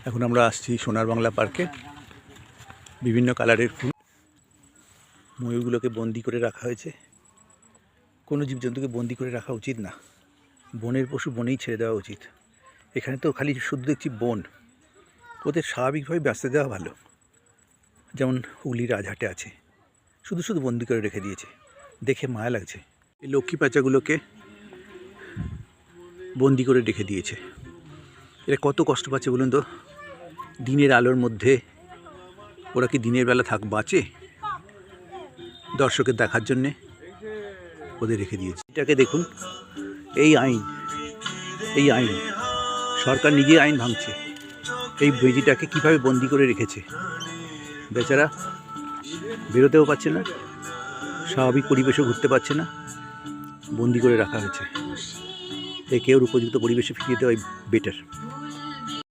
এখন আমরা আসছি সোনার বাংলা পার্কে। বিভিন্ন কালারের ফুল, ময়ূরগুলোকে বন্দি করে রাখা হয়েছে। কোনো জীবজন্তুকে বন্দি করে রাখা উচিত না, বনের পশু বনেই ছেড়ে দেওয়া উচিত। এখানে তো খালি শুধু দেখছি বন, ওদের স্বাভাবিকভাবে বাঁচতে দেওয়া ভালো। যেমন হুগলি রাজহাটে আছে, শুধু শুধু বন্দি করে রেখে দিয়েছে, দেখে মায়া লাগছে। এই লক্ষ্মী প্যাঁচাগুলোকে বন্দি করে রেখে দিয়েছে। এরা কত কষ্ট পাচ্ছে বলুন তো। দিনের আলোর মধ্যে ওরা কি দিনের বেলা বাঁচে? দর্শকের দেখার জন্যে ওদের রেখে দিয়েছে। এটাকে দেখুন, এই আইন সরকার নিজেই আইন ভাঙছে। এই বেজিটাকে কীভাবে বন্দি করে রেখেছে, বেচারা বেরোতেও পারছে না, স্বাভাবিক পরিবেশও ঘুরতে পারছে না, বন্দি করে রাখা হয়েছে। একে ওর উপযুক্ত পরিবেশে ফিরিয়ে দেওয়াই বেটার।